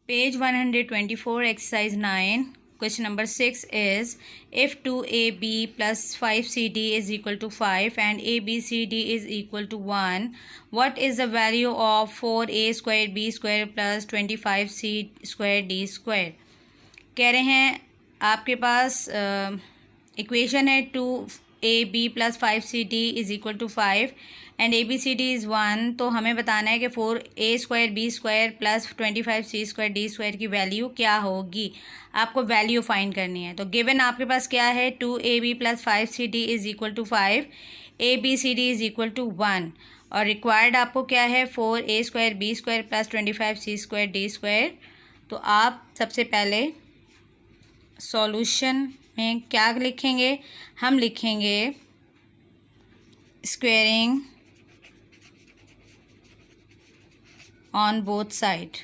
Page 124, exercise 9. Question number 6 is, if 2ab plus 5cd is equal to 5 and abcd is equal to 1, what is the value of 4a square b square plus 25c square d square? कह रहे हैं आपके पास equation है 2ab plus 5cd is equal to 5 and ABCD is 1, तो हमें बताना है कि 4a square b square plus 25c square d square की वैल्यू क्या होगी। आपको वैल्यू फाइंड करनी है। तो गिवन आपके पास क्या है, 2ab plus 5cd is equal to 5, ABCD is equal to 1 और रिक्वायर्ड आपको क्या है, 4a square b square plus 25c square d square. तो आप सबसे पहले सॉल्यूशन में क्या लिखेंगे, हम लिखेंगे squaring on both side.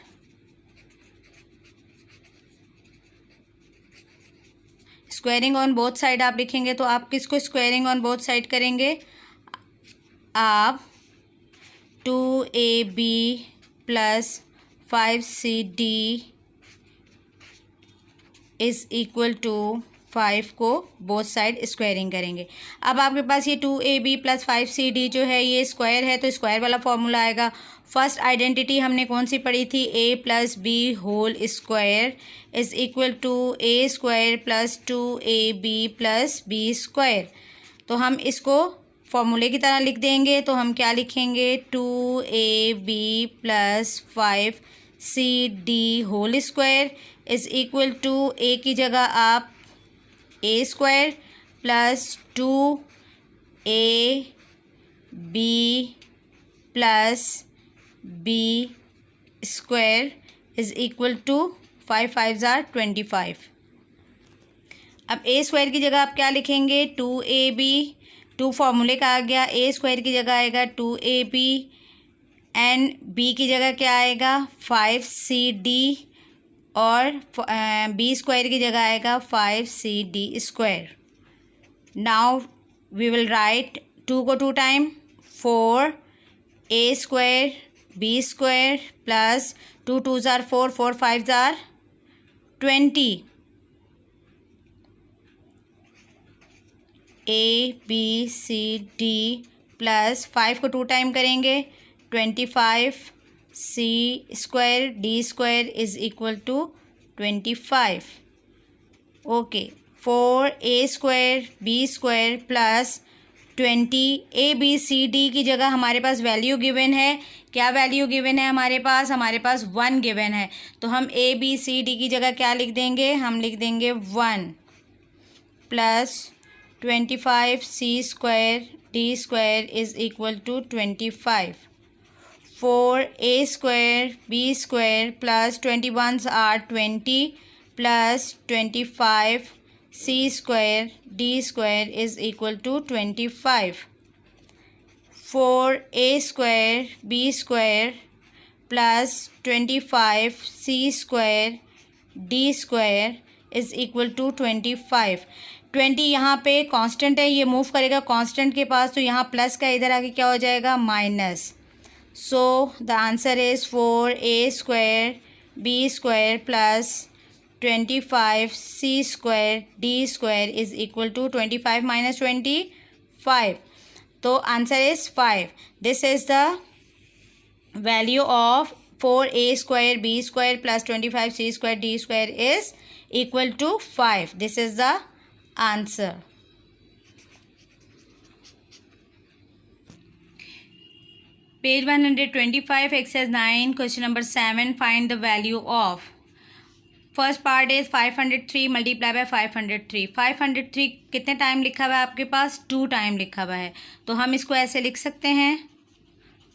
Squaring on both side आप लिखेंगे तो आप किसको स्क्वेयरिंग ऑन बोथ साइड करेंगे, आप 2ab plus 5cd is equal to 5 को बोथ साइड स्क्वायरिंग करेंगे। अब आपके पास ये 2ab प्लस 5cd जो है ये स्क्वायर है, तो स्क्वायर वाला फॉर्मूला आएगा। फर्स्ट आइडेंटिटी हमने कौन सी पढ़ी थी, a plus B whole square is equal to a square plus 2ab plus b square. तो हम इसको फॉर्मूले की तरह लिख देंगे। तो हम क्या लिखेंगे, 2ab plus 5cd whole square is equal to a की जगह आप a square plus 2ab plus b square is equal to 5 5 ज़ार 25। अब a स्क्वायर की जगह आप क्या लिखेंगे, 2ab, 2 फार्मूले का आ गया, a स्क्वायर की जगह आएगा 2ab एंड b की जगह क्या आएगा 5cd और b स्क्वायर की जगह आएगा 5cd square. Now we will write 2 को 2 time, 4a square b square plus 2 2 ज़ार 4 4 5 ज़ार 20, ABCD प्लस 5 को 2 टाइम करेंगे 25 c square d square is equal to 25। Okay, 4a square b square plus 20, ABCD की जगह हमारे पास वैल्यू गिवन है। क्या वैल्यू गिवन है हमारे पास 1 गिवन है। तो हम ABCD की जगह क्या लिख देंगे, हम लिख देंगे 1 plus 25c square d square is equal to 25, 4a square b square plus 21 आर 20 plus 25c square d square is equal to 25, 4a square b square plus 25c square d square is equal to 25। 20 यहाँ पे constant है, ये move करेगा constant के पास, तो यहाँ plus का इधर आके क्या हो जाएगा, minus. So the answer is 4a square b square plus 25c square d square is equal to 25 minus 25. तो answer is 5. This is the value of 4a square b square plus 25c square d square is equal to 5. This is the answer. Page 125, exercise 9, question number 7, find the value of. First part is 503 multiply by 503. 503 कितने time लिखा हुआ है आपके पास, 2 time लिखा हुआ है। तो हम इसको ऐसे लिख सकते हैं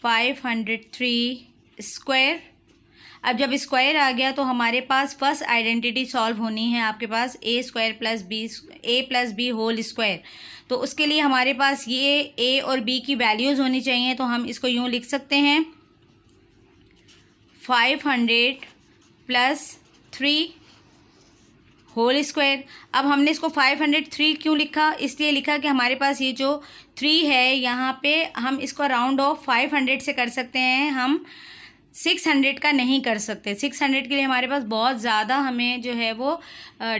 503 स्क्वायर। अब जब स्क्वायर आ गया तो हमारे पास फर्स्ट आइडेंटिटी सॉल्व होनी है आपके पास, a square plus b whole square. तो उसके लिए हमारे पास ये a और b की वैल्यूज़ होनी चाहिए। तो हम इसको यूँ लिख सकते हैं 500 प्लस 3 होल स्क्वायर। अब हमने इसको 503 क्यों लिखा, इसलिए लिखा कि हमारे पास ये जो 3 है यहाँ पे हम इसको राउंड ऑफ 500 से कर सकते हैं। हम 600 का नहीं कर सकते। 600 के लिए हमारे पास बहुत ज़्यादा हमें जो है वो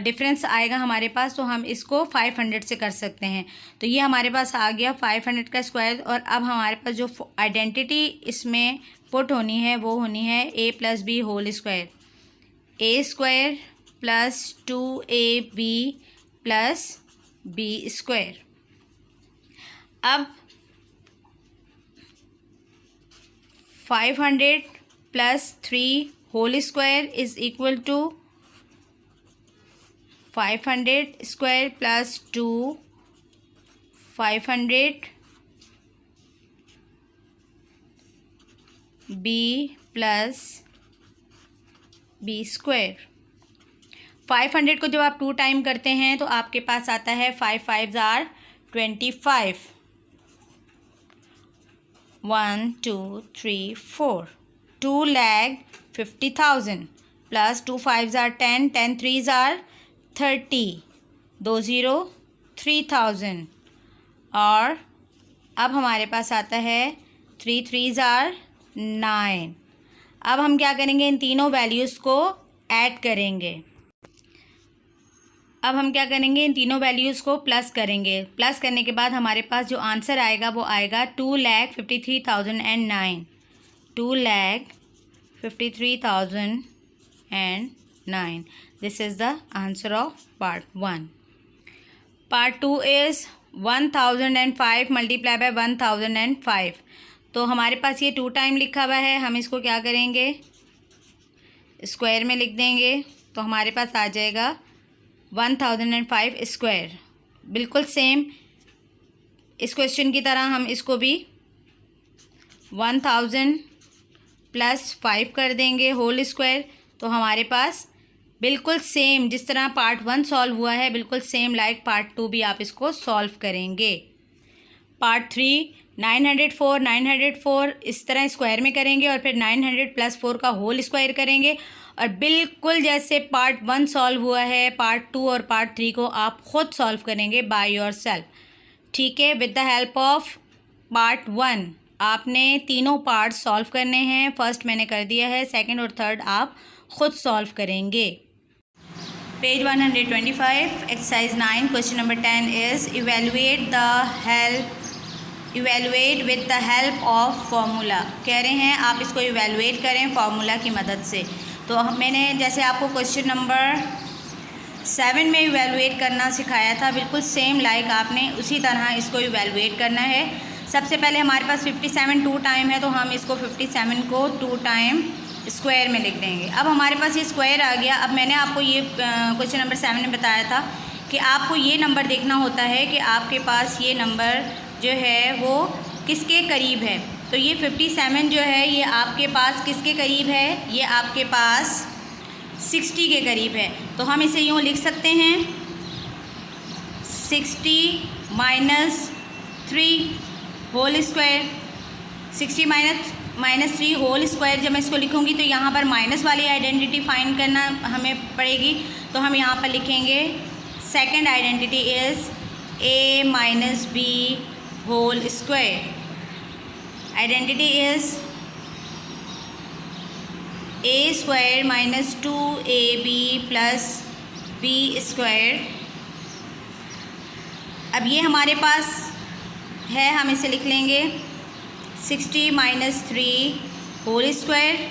डिफरेंस आएगा हमारे पास, तो हम इसको 500 से कर सकते हैं। तो ये हमारे पास आ गया 500 का स्क्वायर। और अब हमारे पास जो आइडेंटिटी इसमें पुट होनी है वो होनी है a + b whole square, a² + 2ab + b²। अब 500 + 3 whole square is equal to 500² + 2 500 b + b²। 500 को जब आप 2 टाइम करते हैं तो आपके पास आता है 5 5 = 25, 1 2 3 4, 2,50,000 + 2 5 = 10, 10 3 = 30, 2 0 3,000। और अब हमारे पास आता है 3 3 = 9। अब हम क्या करेंगे, इन तीनों वैल्यूज़ को ऐड करेंगे। अब हम क्या करेंगे, इन तीनों वैल्यूज़ को प्लस करेंगे। प्लस करने के बाद हमारे पास जो आंसर आएगा वो आएगा 2,53,009, 2,53,009। This is the answer of part 1। Part 2 is 1005 × 1005। तो हमारे पास ये 2 टाइम लिखा हुआ है, हम इसको क्या करेंगे, स्क्वायर में लिख देंगे। तो हमारे पास आ जाएगा 1005 स्क्वायर। बिल्कुल सेम इस क्वेश्चन की तरह हम इसको भी 1000 + 5 कर देंगे होल स्क्वायर। तो हमारे पास बिल्कुल सेम जिस तरह पार्ट 1 सॉल्व हुआ है, बिल्कुल सेम लाइक पार्ट 2 भी आप इसको सॉल्व करेंगे। पार्ट 3 904 इस तरह स्क्वायर में करेंगे और फिर 900 + 4 का होल स्क्वायर करेंगे। और बिल्कुल जैसे पार्ट 1 सॉल्व हुआ है, पार्ट 2 और पार्ट 3 को आप ख़ुद सॉल्व करेंगे बाय योरसेल्फ। ठीक है, with the help of part 1 आपने तीनों पार्ट सॉल्व करने हैं। फर्स्ट मैंने कर दिया है, सेकंड और थर्ड आप ख़ुद सॉल्व करेंगे। Page 125 exercise 9 question number 10 is evaluate with the help of formula. कह रहे हैं आप इसको इवेलुएट करें फार्मूला की मदद से। तो मैंने जैसे आपको क्वेश्चन नंबर 7 में इवेलुएट करना सिखाया था, बिल्कुल सेम लाइक आपने उसी तरह इसको इवेलुएट करना है। सबसे पहले हमारे पास 57 2 टाइम है, तो हम इसको 57 को 2 टाइम स्क्वायर में लिख देंगे। अब हमारे पास ये स्क्वायर आ गया। अब मैंने आपको ये क्वेश्चन नंबर 7 में बताया था कि आपको ये नंबर देखना होता है कि आपके पास ये नंबर जो है वो किसके करीब है। तो ये 57 जो है ये आपके पास किसके करीब है, ये आपके पास 60 के करीब है। तो हम इसे यूँ लिख सकते हैं 60 - 3 होल स्क्वायर। 60 - 3 होल स्क्वायर जब मैं इसको लिखूँगी तो यहाँ पर माइनस वाली आइडेंटिटी फाइंड करना हमें पड़ेगी। तो हम यहाँ पर लिखेंगे second identity is a - b whole square. Identity is a² - 2ab + b²। अब ये हमारे पास है, हम इसे लिख लेंगे 60 - 3 whole square,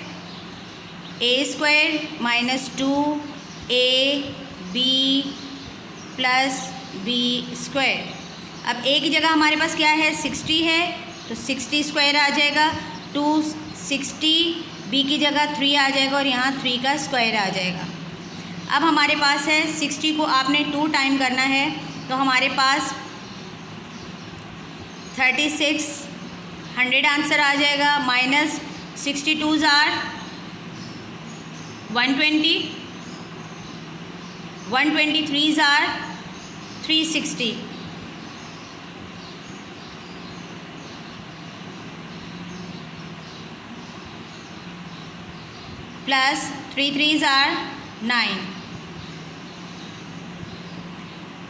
a² - 2ab + b²। अब a की जगह हमारे पास क्या है, 60 है, तो 60² आ जाएगा। 260 b की जगह 3 आ जाएगा और यहाँ 3 का स्क्वायर आ जाएगा। अब हमारे पास है 60 को आपने 2 टाइम करना है, तो हमारे पास 3600 आंसर आ जाएगा। -62 = 120, 123 = 360, प्लस 3 3 = 9।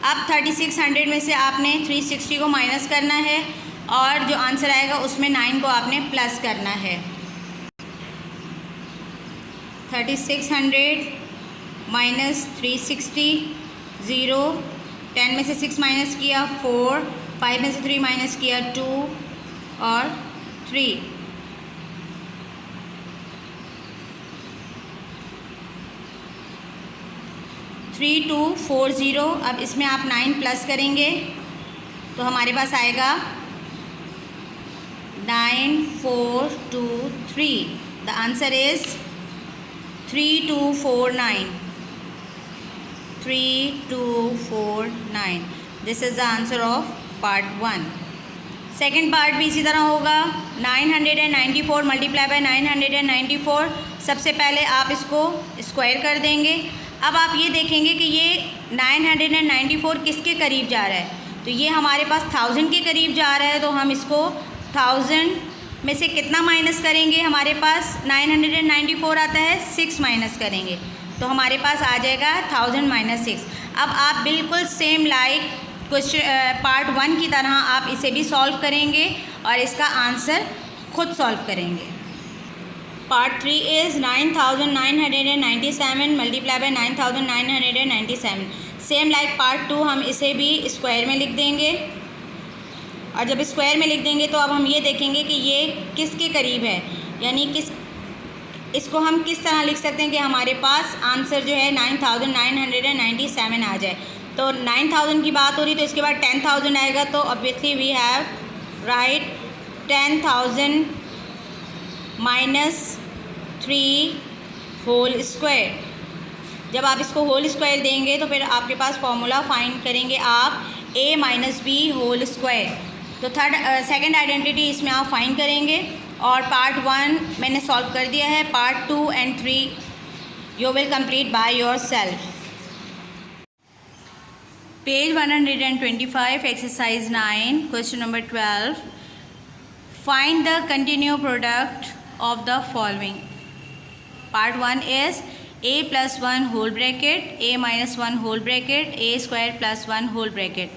अब 3600 में से आपने 360 को माइनस करना है और जो आंसर आएगा उसमें 9 को आपने प्लस करना है। 3600 माइनस 360, 0, 10 में से 6 माइनस किया 4, 5 में से 3 माइनस किया 2 और 3। 3240। अब इसमें आप 9 प्लस करेंगे तो हमारे पास आएगा 9423। The answer is 3249। 3249। This is the answer of part 1। Second part भी इसी तरह होगा। 994 मल्टीप्लाई बाय 994। सबसे पहले आप इसको स्क्वायर कर देंगे। अब आप ये देखेंगे कि ये 994 किसके करीब जा रहा है, तो ये हमारे पास 1000 के करीब जा रहा है। तो हम इसको 1000 में से कितना माइनस करेंगे, हमारे पास 994 आता है, 6 माइनस करेंगे तो हमारे पास आ जाएगा 1000 माइनस 6। अब आप बिल्कुल सेम लाइक क्वेश्चन पार्ट 1 की तरह आप इसे भी सॉल्व करेंगे और इसका आंसर खुद सॉल्व करेंगे। Part 3 is 9997 multiply by 9997। Same like part 2 हम इसे भी स्क्वायर में लिख देंगे और जब स्क्वायर में लिख देंगे तो अब हम ये देखेंगे कि ये किसके करीब है, यानी इसको हम किस तरह लिख सकते हैं कि हमारे पास आंसर जो है 9997 आ जाए। तो 9000 की बात हो रही तो इसके बाद 10000 आएगा, तो ऑब्वियसली वी हैव राइट 10,000 माइनस 3 होल स्क्वायर। जब आप इसको होल स्क्वायर देंगे तो फिर आपके पास फॉर्मूला फाइंड करेंगे आप a minus B whole square. तो सेकंड आइडेंटिटी इसमें आप फाइंड करेंगे और पार्ट 1 मैंने सॉल्व कर दिया है। Part 2 and 3 you will complete by yourself. Page 125 exercise 9 question number 12। Find the continue product of the following. Part 1 is a plus 1 whole bracket a minus 1 whole bracket a square plus 1 whole bracket.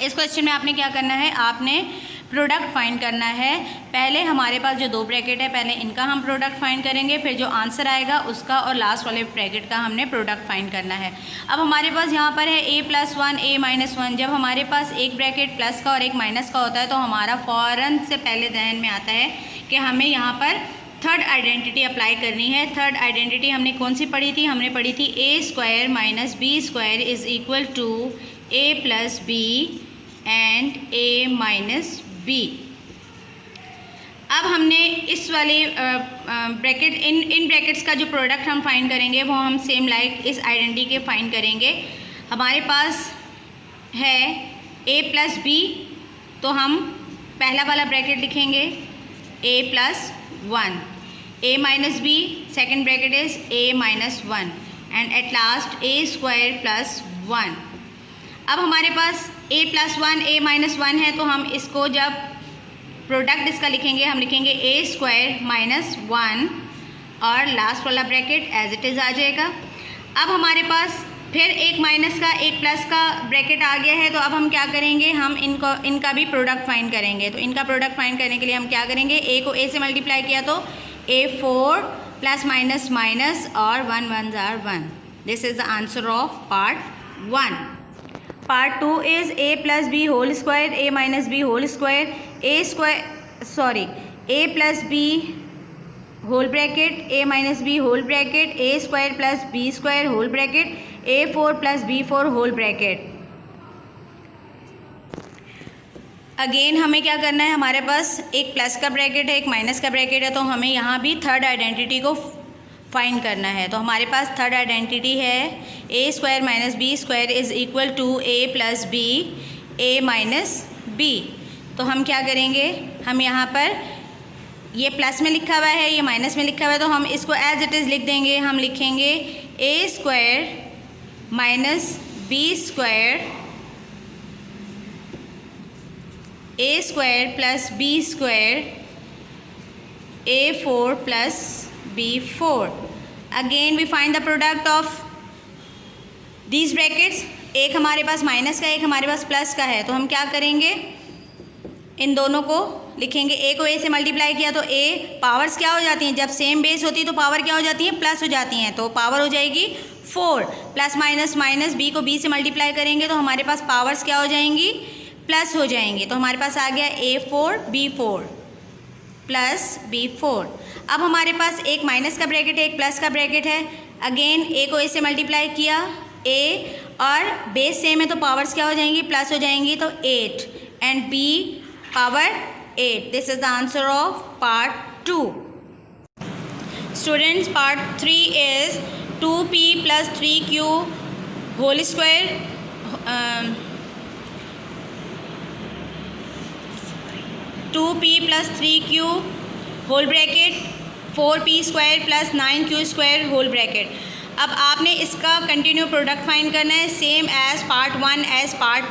इस question में आपने क्या करना है, आपने product find करना है। पहले हमारे पास जो 2 ब्रैकेट है पहले इनका हम प्रोडक्ट फाइंड करेंगे, फिर जो आंसर आएगा उसका और लास्ट वाले ब्रैकेट का हमने प्रोडक्ट फाइंड करना है। अब हमारे पास यहाँ पर है a प्लस 1 a माइनस 1। जब हमारे पास एक ब्रैकेट प्लस का और एक माइनस का होता है तो हमारा फ़ौरन से पहले ध्यान में आता है कि हमें यहाँ पर थर्ड आइडेंटिटी अप्लाई करनी है। थर्ड आइडेंटिटी हमने कौन सी पढ़ी थी, हमने पढ़ी थी a square minus b square is equal to a plus b and a minus b. अब हमने इस वाले ब्रैकेट इन ब्रैकेट्स का जो प्रोडक्ट हम फाइंड करेंगे वो हम सेम लाइक इस आइडेंटिटी के फाइंड करेंगे। हमारे पास है a प्लस बी, तो हम पहला वाला ब्रैकेट लिखेंगे a plus 1, a minus b second bracket is a minus 1 and at last a square plus 1। अब हमारे पास a प्लस 1 a माइनस 1 है तो हम इसको जब प्रोडक्ट इसका लिखेंगे हम लिखेंगे a स्क्वायर माइनस 1 और लास्ट वाला ब्रैकेट एज इट इज़ आ जाएगा। अब हमारे पास फिर एक माइनस का एक प्लस का ब्रैकेट आ गया है, तो अब हम क्या करेंगे, हम इनका भी प्रोडक्ट फाइंड करेंगे। तो इनका प्रोडक्ट फाइंड करने के लिए हम क्या करेंगे, a को a से मल्टीप्लाई किया तो a4 प्लस माइनस माइनस और 1 1 जार 1। This is the answer of part 1। Part 2 is a plus B whole square a minus B whole square a plus B whole bracket a minus B whole bracket a square plus B square whole bracket a4 plus b4 whole bracket. Again हमें क्या करना है, हमारे पास एक plus का bracket है एक minus का ब्रैकेट है, तो हमें यहाँ भी थर्ड आइडेंटिटी को फाइंड करना है। तो हमारे पास थर्ड आइडेंटिटी है a square minus b square is equal to a plus b a minus b. तो हम क्या करेंगे, हम यहाँ पर ये प्लस में लिखा हुआ है ये माइनस में लिखा हुआ है तो हम इसको एज इट इज़ लिख देंगे। हम लिखेंगे a square minus b square a square plus B square a4 plus b4। Again we find the product of these brackets. एक हमारे पास माइनस का एक हमारे पास प्लस का है, तो हम क्या करेंगे, इन दोनों को लिखेंगे, a को a से मल्टीप्लाई किया तो a पावर्स क्या हो जाती हैं, जब सेम बेस होती है तो पावर क्या हो जाती है, प्लस हो जाती हैं, तो पावर हो जाएगी 4, प्लस माइनस माइनस b को b से मल्टीप्लाई करेंगे तो हमारे पास पावर्स क्या हो जाएंगी, प्लस हो जाएंगी। तो हमारे पास आ गया a4 b4 प्लस b4। अब हमारे पास एक माइनस का ब्रैकेट है, एक प्लस का ब्रैकेट है। अगेन a को a से मल्टीप्लाई किया, a और बेस सेम है तो पावर्स क्या हो जाएंगी, प्लस हो जाएंगी, तो 8 and b power 8। This is the answer of part 2। Students, part 3 is 2p plus 3q whole square 2p plus 3q whole bracket 4p square plus 9q square whole bracket. अब आपने इसका continue product find करना है, same as part 1 as part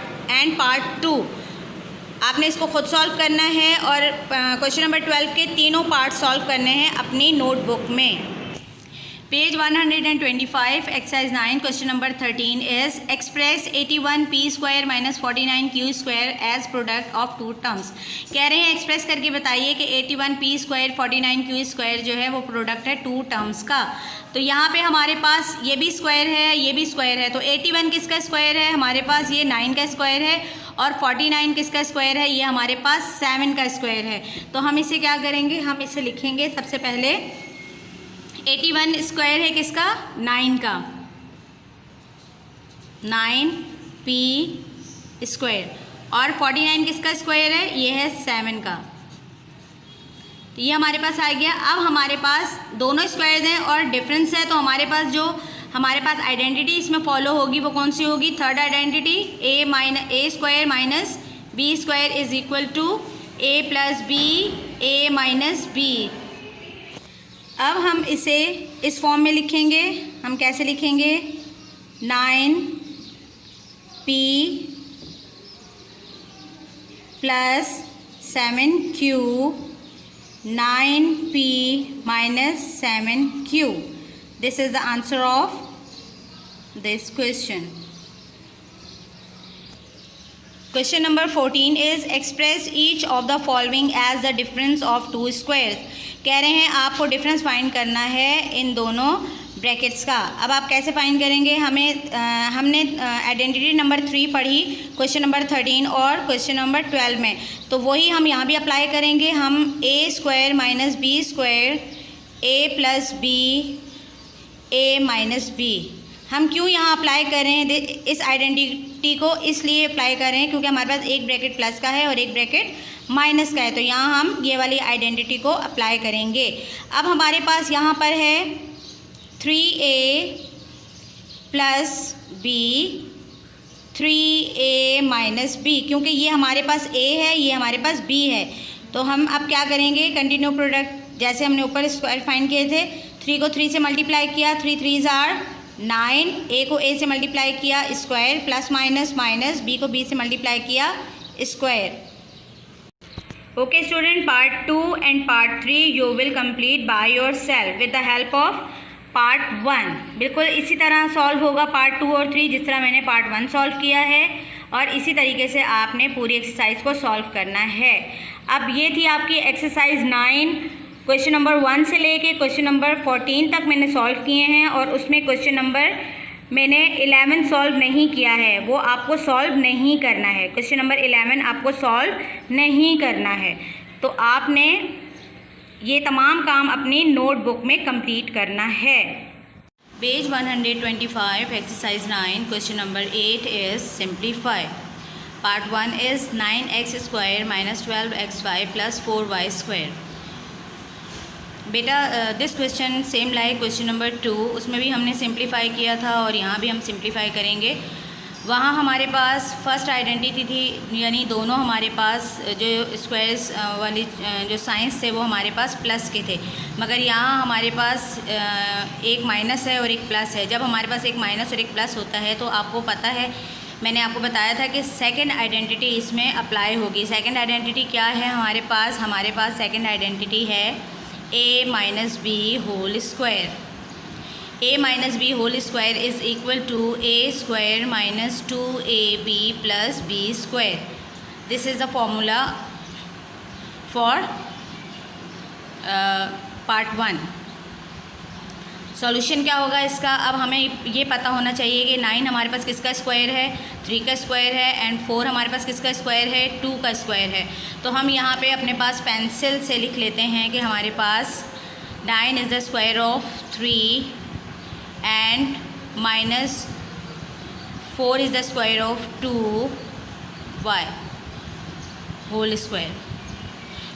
2। आपने इसको खुद solve करना है और क्वेश्चन नंबर 12 के तीनों पार्ट सॉल्व करने हैं अपनी नोटबुक में। Page 125 exercise 9 question number 13 is express 81p square minus 49q square as product of two terms. कह रहे हैं एक्सप्रेस करके बताइए कि 81p स्क्वायर 49q स्क्वायर जो है वो प्रोडक्ट है टू टर्म्स का। तो यहाँ पे हमारे पास ये भी स्क्वायर है, ये भी स्क्वायर है, तो 81 किसका स्क्वायर है, हमारे पास ये 9 का स्क्वायर है, और 49 किसका स्क्वायर है, ये हमारे पास 7 का स्क्वायर है। तो हम इसे क्या करेंगे, हम इसे लिखेंगे सबसे पहले 81 स्क्वायर है किसका, 9 का, 9p स्क्वायर, और 49 किसका स्क्वायर है, ये है 7 का। तो ये हमारे पास आ गया। अब हमारे पास दोनों स्क्वायर हैं और डिफरेंस है, तो हमारे पास आइडेंटिटी इसमें फॉलो होगी वो कौन सी होगी, third identity, a square minus b square is equal to a plus b a minus b। अब हम इसे इस फॉर्म में लिखेंगे, हम कैसे लिखेंगे, 9p plus 7q 9p minus 7q. This is the answer of this question. Question number 14 is express each of the following as the difference of two squares. कह रहे हैं आपको डिफरेंस फाइंड करना है इन दोनों ब्रैकेट्स का। अब आप कैसे फाइंड करेंगे, हमने आइडेंटिटी नंबर 3 पढ़ी क्वेश्चन नंबर 13 और क्वेश्चन नंबर 12 में, तो वही हम यहाँ भी अप्लाई करेंगे। हम a square minus b square a plus b a minus b, हम क्यों यहाँ अप्लाई कर रहे हैं इस आइडेंटिटी को, इसलिए अप्लाई कर रहे हैं क्योंकि हमारे पास एक ब्रैकेट प्लस का है और एक ब्रैकेट माइनस का है, तो यहाँ हम ये वाली आइडेंटिटी को अप्लाई करेंगे। अब हमारे पास यहाँ पर है 3a plus b 3a minus b, क्योंकि ये हमारे पास a है, ये हमारे पास b है, तो हम अब क्या करेंगे, कंटिन्यू प्रोडक्ट जैसे हमने ऊपर स्क्वायर फाइंड किए थे, 3 को 3 से मल्टीप्लाई किया, 3 3 आर 9, a को a से मल्टीप्लाई किया square, plus minus minus b को b से मल्टीप्लाई किया square. Okay student, part 2 and part 3 you will complete by yourself with the help of part 1। बिल्कुल इसी तरह सॉल्व होगा पार्ट 2 और 3 जिस तरह मैंने पार्ट 1 सॉल्व किया है, और इसी तरीके से आपने पूरी एक्सरसाइज को सॉल्व करना है। अब ये थी आपकी एक्सरसाइज 9, क्वेश्चन नंबर 1 से लेके क्वेश्चन नंबर 14 तक मैंने सॉल्व किए हैं, और उसमें क्वेश्चन नंबर मैंने 11 सॉल्व नहीं किया है, वो आपको सॉल्व नहीं करना है। क्वेश्चन नंबर 11 आपको सॉल्व नहीं करना है, तो आपने ये तमाम काम अपनी नोटबुक में कंप्लीट करना है। Page 125 exercise 9 question number 8 is simplify. Part 1 is 9x square minus 12xy plus 4y square. बेटा this question same like question number 2, उसमें भी हमने सिंप्लीफाई किया था और यहाँ भी हम सिंप्लीफाई करेंगे। वहाँ हमारे पास फर्स्ट आइडेंटिटी थी, यानी दोनों हमारे पास जो स्क्वायर्स वाली जो साइंस थे वो हमारे पास प्लस के थे, मगर यहाँ हमारे पास एक माइनस है और एक प्लस है। जब हमारे पास एक माइनस और एक प्लस होता है तो आपको पता है, मैंने आपको बताया था कि सेकंड आइडेंटिटी इसमें अप्लाई होगी। सेकंड आइडेंटिटी क्या है हमारे पास सेकंड आइडेंटिटी है a minus B whole square. a minus B whole square is equal to a square minus 2ab plus b square. This is the formula for part 1। Solution क्या होगा इसका? अब हमें ये पता होना चाहिए कि 9 हमारे पास किसका स्क्वायर है, 3 का स्क्वायर है, एंड 4 हमारे पास किसका स्क्वायर है, 2 का स्क्वायर है। तो हम यहाँ पे अपने पास पेंसिल से लिख लेते हैं कि हमारे पास 9 is the square of 3 and minus 4 is the square of 2y whole square.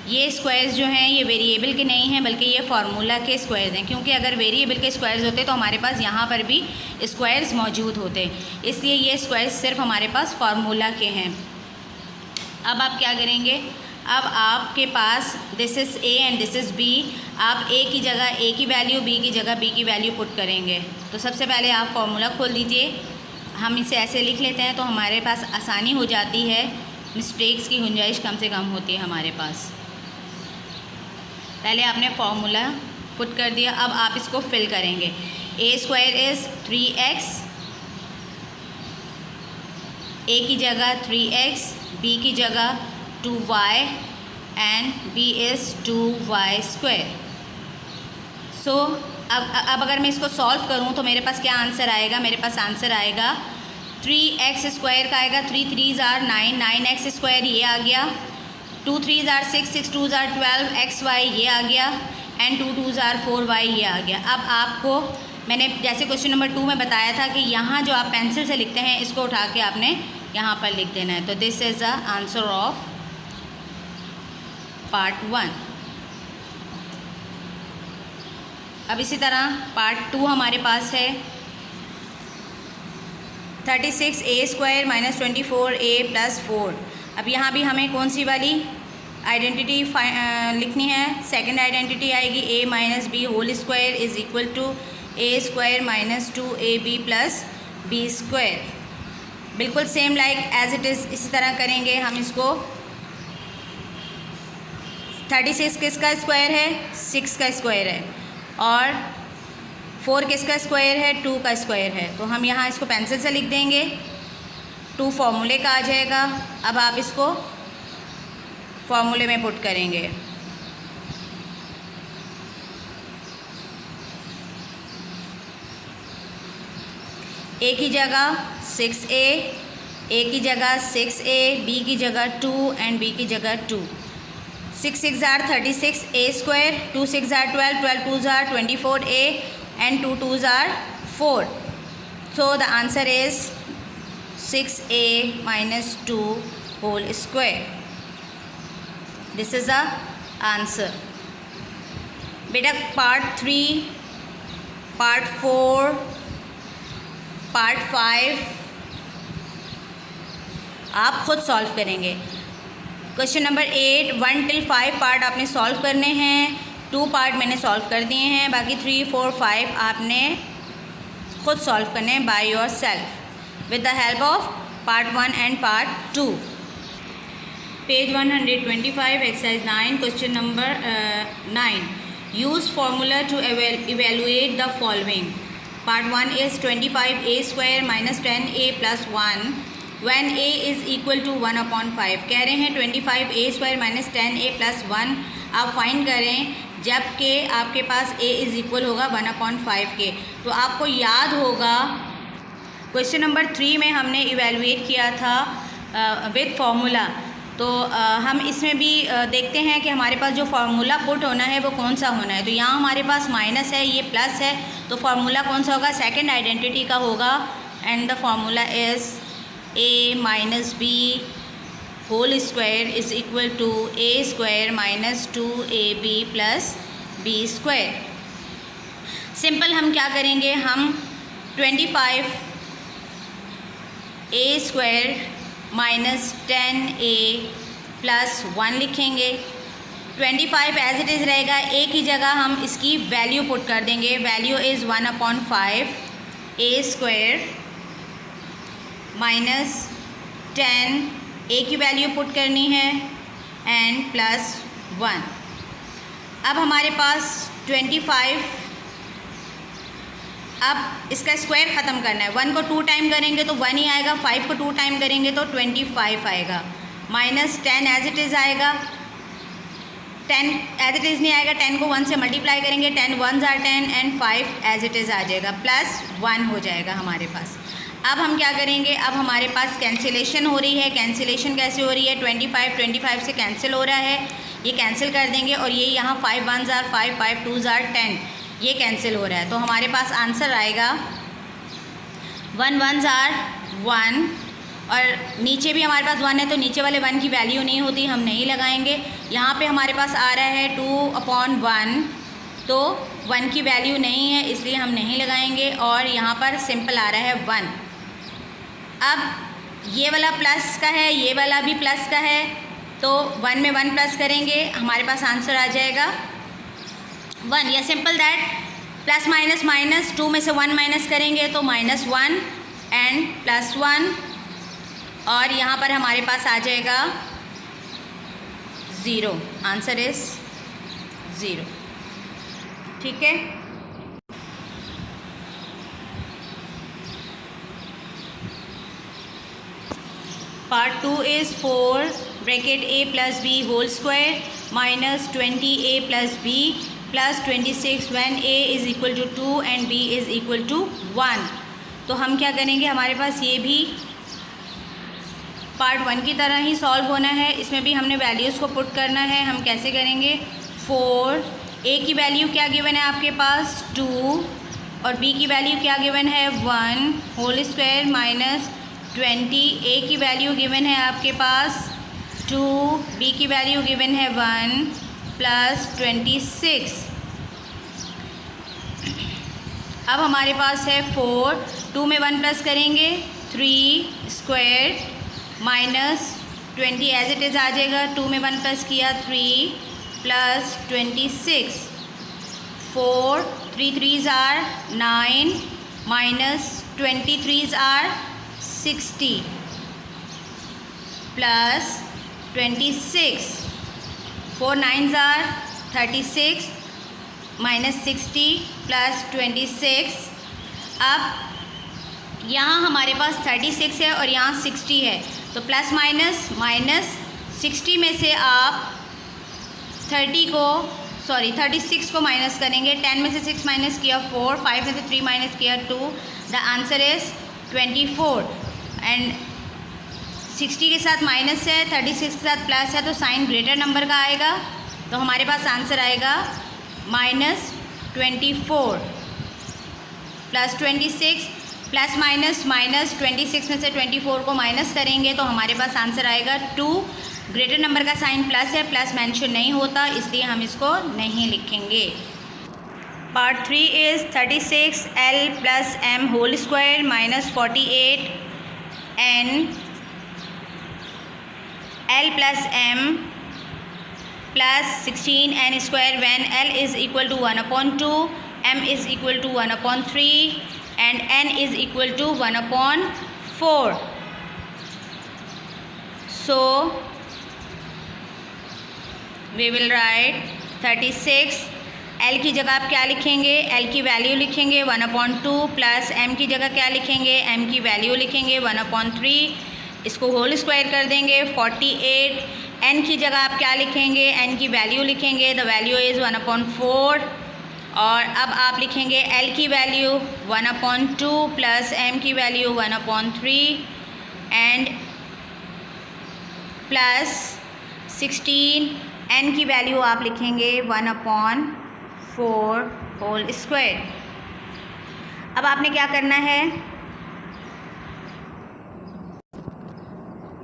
ये स्क्वायर्स जो हैं ये वेरिएबल के नहीं हैं बल्कि ये फार्मूला के स्क्वायर्स हैं, क्योंकि अगर वेरिएबल के स्क्वायर्स होते तो हमारे पास यहाँ पर भी स्क्वायर्स मौजूद होते, इसलिए ये स्क्वायर्स सिर्फ हमारे पास फार्मूला के हैं। अब आप क्या करेंगे? अब आपके पास this is A and this is B, आप ए की जगह ए की वैल्यू, बी की जगह बी की वैल्यू पुट करेंगे। तो सबसे पहले आप फार्मूला खोल दीजिए, हम इसे ऐसे लिख लेते हैं तो हमारे पास आसानी हो जाती है, मिस्टेक्स की गुंजाइश कम से कम होती है हमारे पास। पहले आपने फार्मूला पुट कर दिया, अब आप इसको फिल करेंगे। ए स्क्वायर इज़ 3x, ए की जगह 3x, बी की जगह 2y and B is 2y square. So अब अगर मैं इसको सॉल्व करूं तो मेरे पास क्या आंसर आएगा? मेरे पास आंसर आएगा 3x स्क्वायर का आएगा, 3 3s are 9, 9x स्क्वायर ये आ गया, 2 3s are 6, 6 2s are 12, xy ये आ गया, एंड 2 2s are 4y ये आ गया। अब आपको मैंने जैसे क्वेश्चन नंबर 2 में बताया था कि यहाँ जो आप पेंसिल से लिखते हैं इसको उठा के आपने यहाँ पर लिख देना है। तो this is the answer of part 1। अब इसी तरह पार्ट 2 हमारे पास है 36a square minus 24a plus 4। अब यहाँ भी हमें कौन सी वाली आइडेंटिटी लिखनी है? सेकंड आइडेंटिटी आएगी a minus B whole square is equal to a square minus 2ab plus b square. बिल्कुल same like as it is इसी तरह करेंगे हम इसको। 36 किसका स्क्वायर है? 6 का स्क्वायर है, और 4 किसका स्क्वायर है? 2 का स्क्वायर है। तो हम यहाँ इसको पेंसिल से लिख देंगे, 2 फार्मूले का आ जाएगा। अब आप इसको फार्मूले में पुट करेंगे। ए की जगह 6a, ए की जगह 6a, बी की जगह 2 एंड बी की जगह 2। 6 6 are 36 a square, 2 6 are 12, 12 2s are 24a and 2 2s are 4. So the answer is 6a minus 2 whole square. This is the answer. बेटा पार्ट 3, पार्ट 4, पार्ट 5 आप खुद सॉल्व करेंगे। क्वेश्चन नंबर 8 1 till 5 पार्ट आपने solve करने हैं, 2 part मैंने solve कर दिए हैं, बाकी 3 4 5 आपने खुद सॉल्व करने हैं by yourself with the help of part 1 and part 2। Page 125 exercise 9 question number 9 use formula to evaluate the following. Part 1 is 25a square minus 10a plus 1 when a is equal to 1/5। कह रहे हैं 25a square minus 10a plus 1 आप find करें जबकि आपके पास a is equal होगा 1/5 के। तो आपको याद होगा क्वेश्चन नंबर 3 में हमने इवेलुएट किया था विद फार्मूला, तो हम इसमें भी देखते हैं कि हमारे पास जो फार्मूला पुट होना है वो कौन सा होना है। तो यहाँ हमारे पास माइनस है, ये प्लस है, तो फार्मूला कौन सा होगा? सेकंड आइडेंटिटी का होगा, and the formula is a minus B whole square is equal to a square minus 2ab plus b square. Simple हम क्या करेंगे, हम 25a square minus 10a plus 1 लिखेंगे। 25 एज इट इज़ रहेगा, a की जगह हम इसकी वैल्यू पुट कर देंगे, value is 1/5 a square minus 10 a की वैल्यू पुट करनी है एंड प्लस 1। अब हमारे पास 25, अब इसका स्क्वायर ख़त्म करना है, 1 को 2 टाइम करेंगे तो 1 ही आएगा, 5 को 2 टाइम करेंगे तो 25 आएगा, माइनस 10 एज इट इज़ आएगा, 10 एज इट इज़ नहीं आएगा, 10 को 1 से मल्टीप्लाई करेंगे, 10 1s are 10 and 5 as it is आ जाएगा, +1 हो जाएगा हमारे पास। अब हम क्या करेंगे, अब हमारे पास कैंसिलेशन हो रही है। कैंसिलेशन कैसे हो रही है, 25 से कैंसिल हो रहा है, ये कैंसिल कर देंगे और ये यहाँ 5 1s are 5, 5 2s are 10, ये कैंसिल हो रहा है। तो हमारे पास आंसर आएगा 1 1s are 1 और नीचे भी हमारे पास 1 है तो नीचे वाले 1 की वैल्यू नहीं होती, हम नहीं लगाएंगे। यहाँ पे हमारे पास आ रहा है 2/1 तो 1 की वैल्यू नहीं है इसलिए हम नहीं लगाएंगे और यहाँ पर सिंपल आ रहा है 1। अब ये वाला प्लस का है, ये वाला भी प्लस का है, तो 1 में 1 प्लस करेंगे, हमारे पास आंसर आ जाएगा 1। या simple that, plus minus minus, 2 में से 1 माइनस करेंगे तो -1 एंड +1 और यहाँ पर हमारे पास आ जाएगा 0। Answer is 0। ठीक है। Part 2 is 4 bracket a + b whole square -20a + b + 26 when a = 2 and b = 1। तो हम क्या करेंगे, हमारे पास ये भी पार्ट 1 की तरह ही सॉल्व होना है, इसमें भी हमने वैल्यूज़ को पुट करना है। हम कैसे करेंगे, 4 a की वैल्यू क्या गिवन है आपके पास 2 और b की वैल्यू क्या गिवन है 1 होल स्क्वायर -20, a की वैल्यू गिवन है आपके पास 2, b की वैल्यू गिवन है 1 + 26। अब हमारे पास है 4, 2 में 1 प्लस करेंगे 3 स्क्वायर -20 एज इट इज़ आ जाएगा, 2 में 1 प्लस किया 3 + 26, 4 3 3s are 9 -23s are 60 + 26, 4 9s are 36 -60 + 26। अब यहाँ हमारे पास 36 है और यहाँ 60 है तो प्लस माइनस -60 में से आप 36 को माइनस करेंगे। 10 में से 6 माइनस किया 4, 5 में से 3 माइनस किया 2, द आंसर इज़ 24। एंड 60 के साथ माइनस है, 36 के साथ प्लस है तो साइन ग्रेटर नंबर का आएगा, तो हमारे पास आंसर आएगा -24 + 26 प्लस माइनस 26 में से 24 को माइनस करेंगे तो हमारे पास आंसर आएगा 2। ग्रेटर नंबर का साइन प्लस है, प्लस मेंशन नहीं होता इसलिए हम इसको नहीं लिखेंगे। Part 3 is 36l + m whole square -48 n l + m + 16n square when l = 1/2, m = 1/3 and n = 1/4। So we will write 36, l की जगह आप क्या लिखेंगे, l की वैल्यू लिखेंगे 1/2 प्लस m की जगह क्या लिखेंगे, m की वैल्यू लिखेंगे 1/3, इसको होल स्क्वायर कर देंगे 48। n की जगह आप क्या लिखेंगे, n की वैल्यू लिखेंगे, द वैल्यू इज़ 1/4 और अब आप लिखेंगे l की वैल्यू 1/2 प्लस m की वैल्यू 1/3 एंड प्लस 16 n की वैल्यू आप लिखेंगे 1/4 होल स्क्वायर। अब आपने क्या करना है,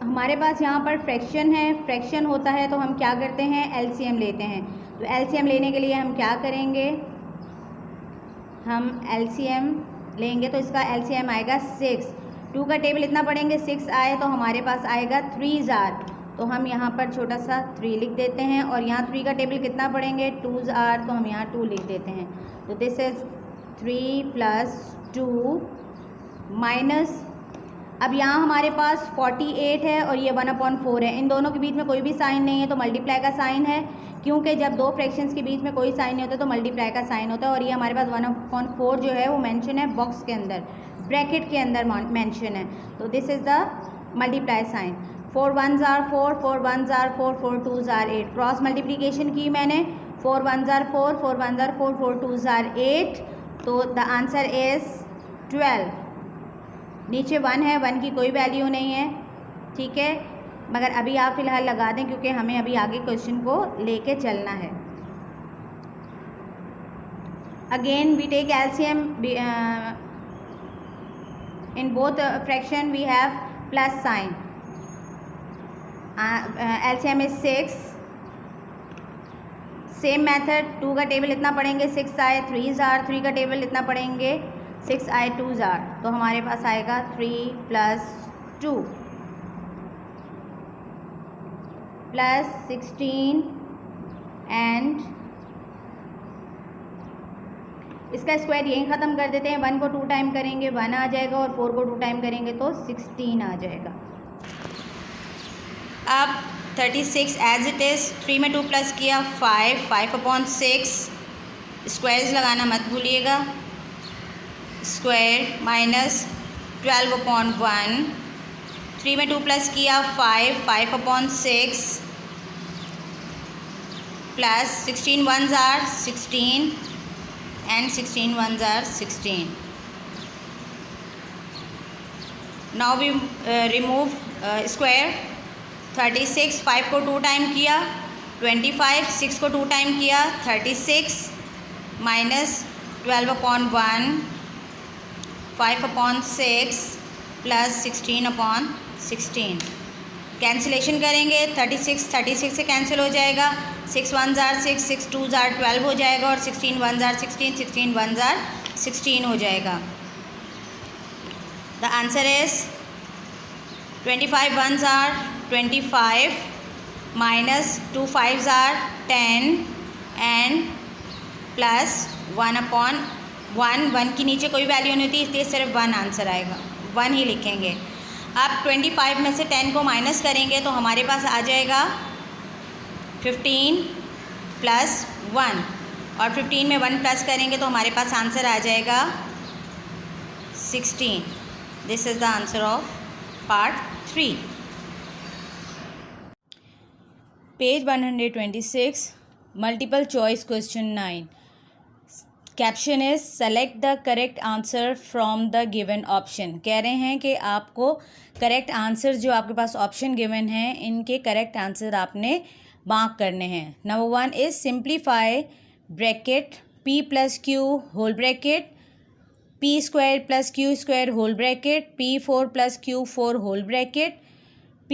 हमारे पास यहाँ पर फ्रैक्शन है, फ्रैक्शन होता है तो हम क्या करते हैं, एलसीएम लेते हैं। तो एलसीएम लेने के लिए हम क्या करेंगे, हम एलसीएम लेंगे तो इसका एलसीएम आएगा 6। 2 का टेबल इतना पढ़ेंगे 6 आए तो हमारे पास आएगा 3s are, तो हम यहाँ पर छोटा सा 3 लिख देते हैं और यहाँ 3 का टेबल कितना पढ़ेंगे 2s are, तो हम यहाँ 2 लिख देते हैं। तो दिस इज़ 3 + 2 माइनस, अब यहाँ हमारे पास 48 है और ये 1/4 है, इन दोनों के बीच में कोई भी साइन नहीं है तो मल्टीप्लाई का साइन है, क्योंकि जब दो फ्रैक्शंस के बीच में कोई साइन नहीं होता तो मल्टीप्लाई का साइन होता है। और ये हमारे पास 1/4 जो है वो मेंशन है बॉक्स के अंदर, ब्रैकेट के अंदर मेंशन है, तो this is the multiply sign. 4 1s are 4, 4 1s are 4, 4 2s are 8. Cross multiplication की मैंने, 4 1s are 4, 4 1s are 4, 4 2s are 8. तो द आंसर इज़ 12. नीचे 1 है, 1 की कोई वैल्यू नहीं है, ठीक है, मगर अभी आप फ़िलहाल लगा दें क्योंकि हमें अभी आगे क्वेश्चन को लेके चलना है. Again we take LCM. In both fraction we have plus sign. LCM is 6. Same method. 2 का टेबल इतना पढ़ेंगे 6 आए, 3s are 3 का टेबल इतना पढ़ेंगे 6 आए, 2s are. तो हमारे पास आएगा 3 + 2 + 16 एंड इसका स्क्वायर यहीं ख़त्म कर देते हैं. 1 को 2 टाइम करेंगे 1 आ जाएगा और 4 को 2 टाइम करेंगे तो 16 आ जाएगा. अब 36 एज इट इज़. 3 में 2 प्लस किया 5, 5/6. स्क्वायर्स लगाना मत भूलिएगा. Square minus 12/1. 3 में 2 प्लस किया 5, 5/6 plus 16 1s are 16 and 16 1s are 16. Now we remove square. 36 5 को 2 टाइम किया, 25 6 को 2 टाइम किया 36 माइनस 12/1 5/6 प्लस 16/16. कैंसिलेशन करेंगे. 36 से कैंसिल हो जाएगा. 6 1s are 6, 6 2s are 12 हो जाएगा और 16 1s are 16, 16 1s are 16 हो जाएगा. The answer is 25 1s are 25 minus 2 5s are 10 and plus 1/1. 1 की नीचे कोई वैल्यू नहीं होती इसलिए सिर्फ 1 आंसर आएगा. 1 ही लिखेंगे. अब 25 में से 10 को माइनस करेंगे तो हमारे पास आ जाएगा 15 + 1 और 15 में 1 प्लस करेंगे तो हमारे पास आंसर आ जाएगा 16. This is the answer of part 3. Page 126, multiple choice question 9. Caption is select the correct answer from the given option. कह रहे हैं कि आपको करेक्ट आंसर जो आपके पास ऑप्शन गिवन हैं इनके करेक्ट आंसर आपने मार्क करने हैं. Number 1 is simplify bracket p + q whole bracket p² + q² whole bracket p4 + q4 whole bracket p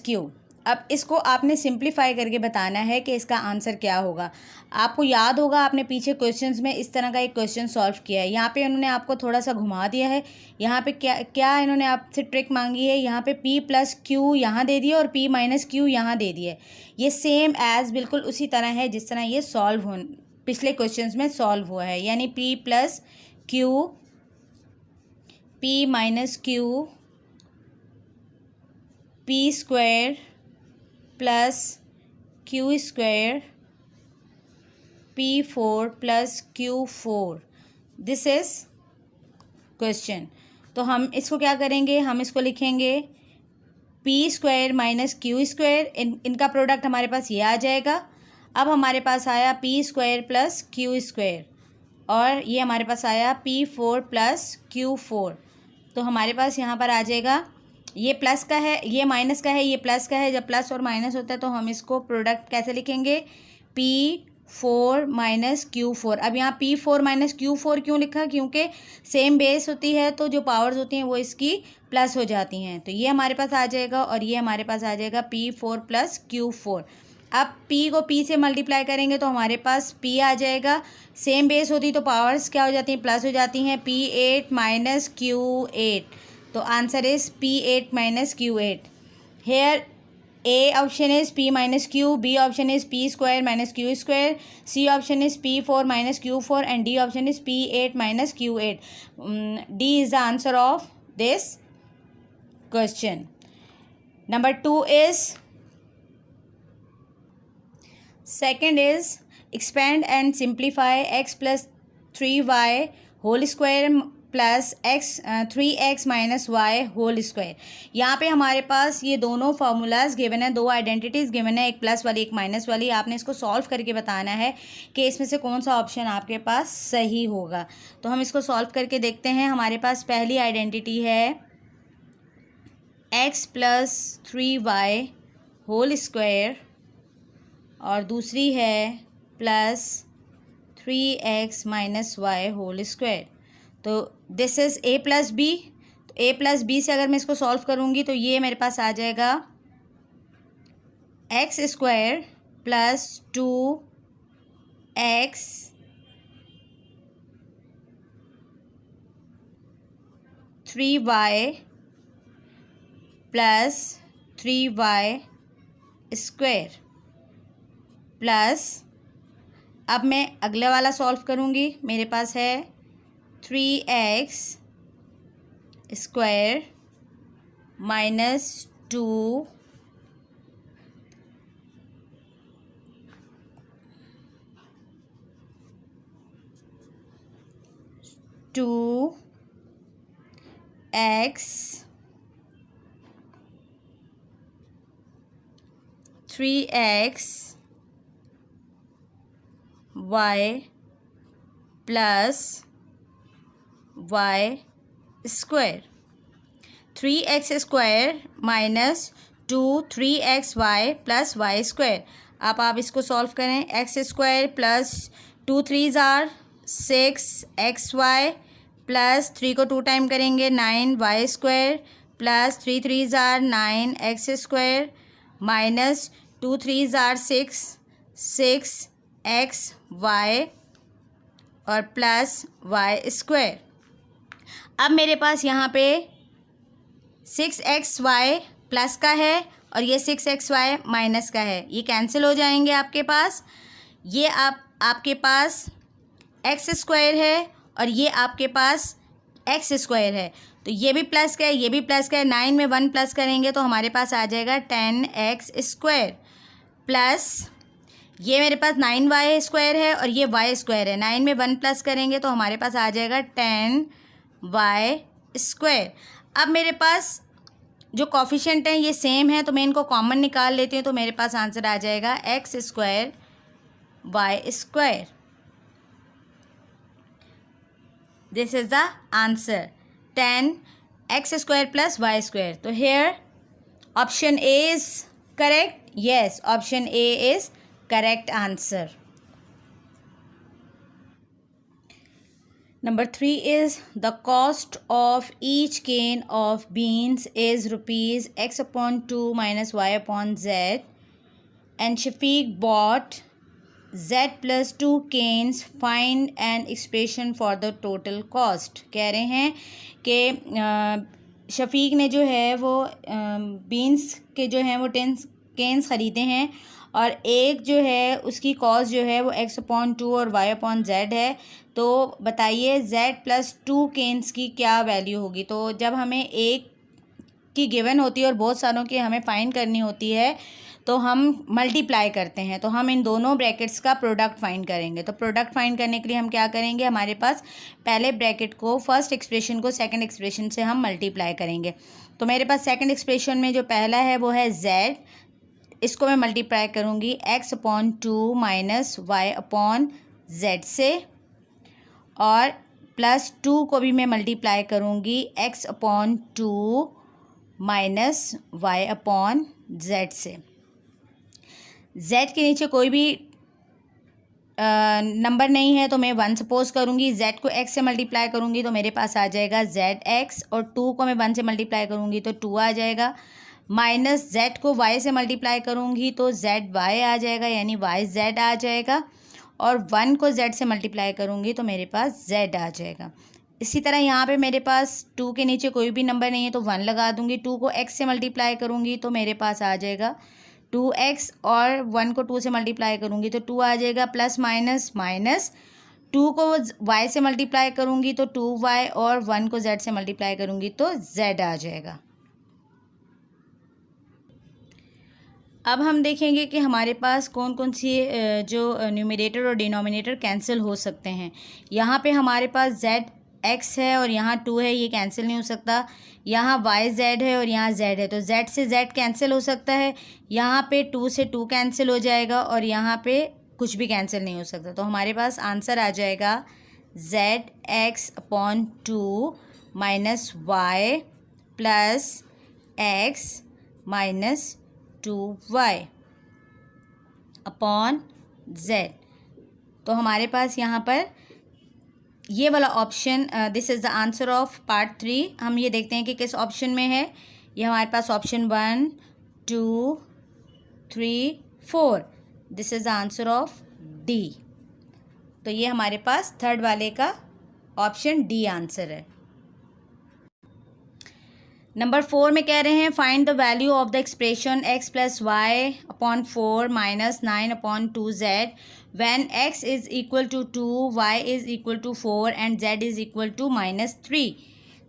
- q. अब इसको आपने सिंप्लीफाई करके बताना है कि इसका आंसर क्या होगा. आपको याद होगा आपने पीछे क्वेश्चंस में इस तरह का एक क्वेश्चन सॉल्व किया है. यहाँ पे उन्होंने आपको थोड़ा सा घुमा दिया है. यहाँ पे क्या इन्होंने आपसे ट्रिक मांगी है. यहाँ पे p + q यहाँ दे दिया और p - q यहाँ दे दिया. ये सेम एज बिल्कुल उसी तरह है जिस तरह ये सॉल्व हो पिछले क्वेश्चंस में सॉल्व हुआ है. यानी p + q p - q p² plus q² p4 + q4. This is question. तो हम इसको क्या करेंगे, हम इसको लिखेंगे p² - q². इनका प्रोडक्ट हमारे पास ये आ जाएगा. अब हमारे पास आया p² + q² और ये हमारे पास आया p4 + q4. तो हमारे पास यहाँ पर आ जाएगा ये प्लस का है, ये माइनस का है, ये प्लस का है. जब प्लस और माइनस होता है तो हम इसको प्रोडक्ट कैसे लिखेंगे, p4 - q4. अब यहाँ p4 - q4 क्यों लिखा, क्योंकि सेम बेस होती है तो जो पावर्स होती हैं वो इसकी प्लस हो जाती हैं. तो ये हमारे पास आ जाएगा और ये हमारे पास आ जाएगा p4 + q4. अब p को p से मल्टीप्लाई करेंगे तो हमारे पास p आ जाएगा. सेम बेस होती तो पावर्स क्या हो जाती हैं, प्लस हो जाती हैं. p8 - q8. तो answer is p8 - q8. Here A option is p - q, B option is p² - q², C option is p4 - q4 and D option is p8 - q8. D is the answer of this question. Number 2 is, second is expand and simplify x + 3y whole square plus x 3x minus Y whole square. यहाँ पे हमारे पास ये दोनों formulas given है, दो identities given है, एक plus वाली एक माइनस वाली। आपने इसको सॉल्व करके बताना है कि इसमें से कौन सा ऑप्शन आपके पास सही होगा। तो हम इसको सॉल्व करके देखते हैं। हमारे पास पहली आइडेंटिटी है x plus 3y whole square और दूसरी है plus 3x minus Y whole square. तो this is a plus B. तो a प्लस बी से अगर मैं इसको सॉल्व करूँगी तो ये मेरे पास आ जाएगा x square plus 2x three y plus 3y square plus, अब मैं अगले वाला सॉल्व करूँगी। मेरे पास है 3x square minus 2x 3x y plus y square. 3x square minus 3xy plus y square. अब आप इसको सॉल्व करें। एक्स स्क्वायर प्लस 2 3 ज़ार 6xy प्लस 3 को 2 टाइम करेंगे 9y स्क्वायर प्लस 3 3 ज़ार 9x स्क्वायर माइनस 2 3 ज़ार 6xy और प्लस y स्क्वायर। अब मेरे पास यहाँ पे 6xy प्लस का है और ये 6xy माइनस का है, ये कैंसिल हो जाएंगे आपके पास। ये आपके पास एक्स स्क्वायर है और ये आपके पास एक्स स्क्वायर है, तो ये भी प्लस का है, ये भी प्लस का है। 9 में 1 प्लस करेंगे तो हमारे पास आ जाएगा 10x स्क्वायर प्लस ये मेरे पास 9y स्क्वायर है और ये y स्क्वायर है। 9 में 1 प्लस करेंगे तो हमारे पास आ जाएगा 10y स्क्वायर। अब मेरे पास जो कॉफिशेंट हैं ये सेम है तो मैं इनको कॉमन निकाल लेती हूँ, तो मेरे पास आंसर आ जाएगा x square Y square. This is the answer 10x square plus Y square. तो here option A is correct. Yes, option A is correct answer. Number 3 is the cost of each cane of beans is rupees x upon 2 minus y upon z, and Shafiq bought z plus 2 canes. Find an expression for the total cost. कह रहे हैं कि शफीक ने जो है वो beans के जो हैं वो 10 केन्स ख़रीदे हैं और एक जो है उसकी कॉस्ट जो है वो x अपॉन 2 और y अपॉन z है। तो बताइए z प्लस 2 केन्स की क्या वैल्यू होगी। तो जब हमें एक की गिवन होती है और बहुत सारों की हमें फाइंड करनी होती है तो हम मल्टीप्लाई करते हैं, तो हम इन दोनों ब्रैकेट्स का प्रोडक्ट फाइंड करेंगे। तो प्रोडक्ट फाइंड करने के लिए हम क्या करेंगे, हमारे पास पहले ब्रैकेट को फर्स्ट एक्सप्रेशन को सेकंड एक्सप्रेशन से हम मल्टीप्लाई करेंगे। तो मेरे पास सेकंड एक्सप्रेशन में जो पहला है वो है z, इसको मैं मल्टीप्लाई करूँगी x upon 2 minus y upon z से, और प्लस 2 को भी मैं मल्टीप्लाई करूँगी x upon 2 minus y upon z से। z के नीचे कोई भी नंबर नहीं है तो मैं 1 सपोज करूँगी। z को x से मल्टीप्लाई करूँगी तो मेरे पास आ जाएगा zx, और 2 को मैं 1 से मल्टीप्लाई करूँगी तो 2 आ जाएगा। माइनस z को y से मल्टीप्लाई करूँगी तो zy आ जाएगा, यानी yz आ जाएगा, और 1 को z से मल्टीप्लाई करूँगी तो मेरे पास z आ जाएगा। इसी तरह यहाँ पे मेरे पास 2 के नीचे कोई भी नंबर नहीं है तो 1 लगा दूँगी। 2 को x से मल्टीप्लाई करूँगी तो मेरे पास आ जाएगा 2x, और 1 को 2 से मल्टीप्लाई करूँगी तो 2 आ जाएगा। प्लस माइनस माइनस 2 को y से मल्टीप्लाई करूँगी तो 2y, और 1 को z से मल्टीप्लाई करूँगी तो z आ जाएगा। अब हम देखेंगे कि हमारे पास कौन कौन सी जो न्यूमरेटर और डिनोमिनेटर कैंसिल हो सकते हैं। यहाँ पे हमारे पास z x है और यहाँ 2 है, ये कैंसिल नहीं हो सकता। यहाँ y z है और यहाँ z है, तो z से z कैंसिल हो सकता है। यहाँ पे 2 से 2 कैंसिल हो जाएगा और यहाँ पे कुछ भी कैंसिल नहीं हो सकता। तो हमारे पास आंसर आ जाएगा zx/2 minus y plus x minus 2y upon z। तो हमारे पास यहाँ पर ये वाला option, this is the answer of part 3। हम ये देखते हैं कि किस ऑप्शन में है। ये हमारे पास option 1 2 3 4, this is the answer of D. तो ये हमारे पास थर्ड वाले का ऑप्शन डी आंसर है। नंबर 4 में कह रहे हैं find the value of the expression x plus Y upon 4 minus 9 upon 2z when x is equal to 2, y is equal to 4 and z is equal to -3।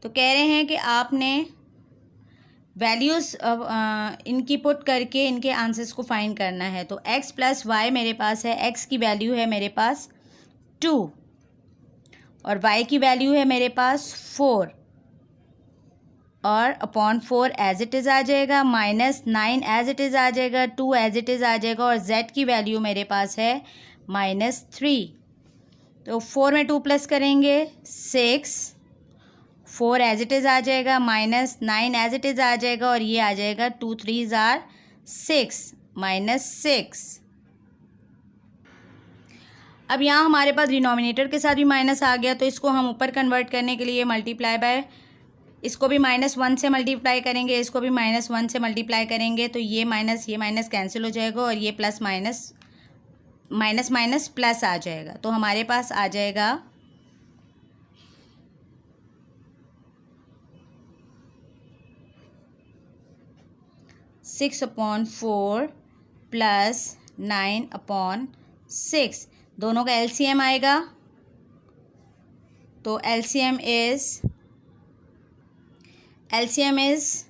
तो कह रहे हैं कि आपने वैल्यूज़ इनकी पुट करके इनके आंसर्स को फाइंड करना है। तो x प्लस वाई मेरे पास है, x की वैल्यू है मेरे पास 2 और y की वैल्यू है मेरे पास 4 और अपॉन 4 एज इट इज़ आ जाएगा, -9 एज इट इज़ आ जाएगा, 2 एज इट इज़ आ जाएगा और z की वैल्यू मेरे पास है -3। तो 4 में 2 प्लस करेंगे 6, 4 एज इट इज़ आ जाएगा, -9 एज इट इज़ आ जाएगा और ये आ जाएगा 2 3s are 6 -6। अब यहाँ हमारे पास डिनोमिनेटर के साथ भी माइनस आ गया, तो इसको हम ऊपर कन्वर्ट करने के लिए मल्टीप्लाई बाय, इसको भी -1 से मल्टीप्लाई करेंगे, इसको भी -1 से मल्टीप्लाई करेंगे, तो ये माइनस कैंसिल हो जाएगा और ये प्लस माइनस प्लस आ जाएगा। तो हमारे पास आ जाएगा 6/4 प्लस 9/6, दोनों का एलसीएम आएगा। तो एलसीएम इज़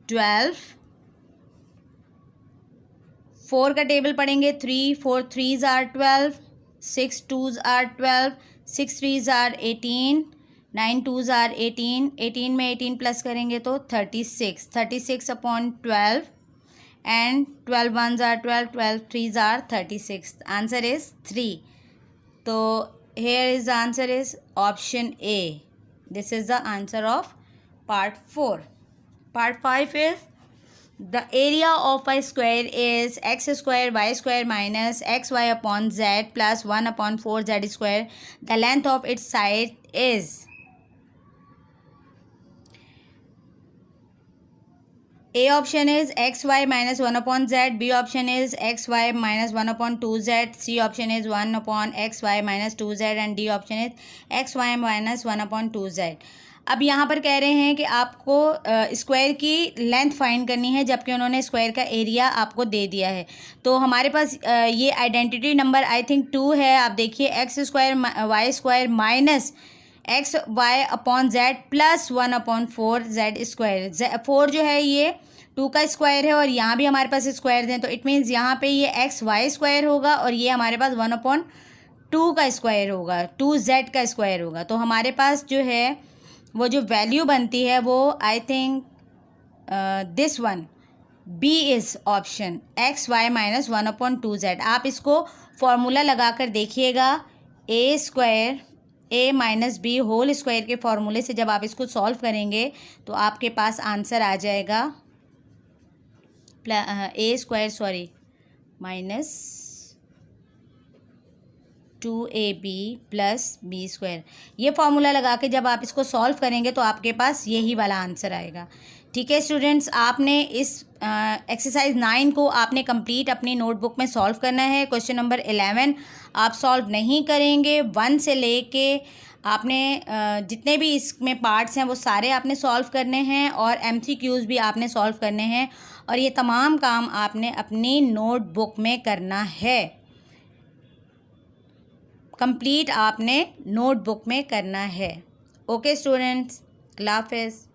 12। 4 का टेबल पढ़ेंगे, 3 4 3s are 12, 6 2s are 12, 6 3s are 18, 9 2s are 18, 18 में 18 प्लस करेंगे तो 36/12 and 12 1s are 12, 12 3s are 36. Answer is 3. So here is the answer is option A. This is the answer of part 4. Part 5 is the area of a square is x square y square minus xy upon z plus 1/4 z square. The length of its side is A option is xy minus 1/z, B option is xy minus 1/2z, C option is 1/xy minus 2z and D option is xy minus 1/2z. अब यहाँ पर कह रहे हैं कि आपको square की length find करनी है, जबकि उन्होंने स्क्वायर का एरिया आपको दे दिया है। तो हमारे पास ये आइडेंटिटी नंबर आई थिंक 2 है। आप देखिए x square y square minus x y upon z plus 1/4 z square. 4 जो है ये 2 का स्क्वायर है और यहाँ भी हमारे पास स्क्वायर हैं, तो इट मीन्स यहाँ पे ये एक्स वाई स्क्वायर होगा और ये हमारे पास 1/2 का स्क्वायर होगा, 2z का स्क्वायर होगा। तो हमारे पास जो है वो जो वैल्यू बनती है वो I think this one b is option x y minus 1/2z। आप इसको फॉर्मूला लगा कर देखिएगा, a square a minus B whole square के फॉर्मूले से जब आप इसको सॉल्व करेंगे तो आपके पास आंसर आ जाएगा A square minus 2ab plus B square. ये फॉर्मूला लगा के जब आप इसको सॉल्व करेंगे तो आपके पास यही वाला आंसर आएगा। ठीक है स्टूडेंट्स, आपने इस एक्सरसाइज 9 को आपने कंप्लीट अपनी नोटबुक में सॉल्व करना है। क्वेश्चन नंबर 11 आप सॉल्व नहीं करेंगे, 1 से लेके आपने जितने भी इसमें पार्ट्स हैं वो सारे आपने सॉल्व करने हैं और MCQs भी आपने सॉल्व करने हैं और ये तमाम काम आपने अपनी नोटबुक में करना है। कंप्लीट आपने नोटबुक में करना है। ओके स्टूडेंट्स, अल्लाह हाफ़िज़।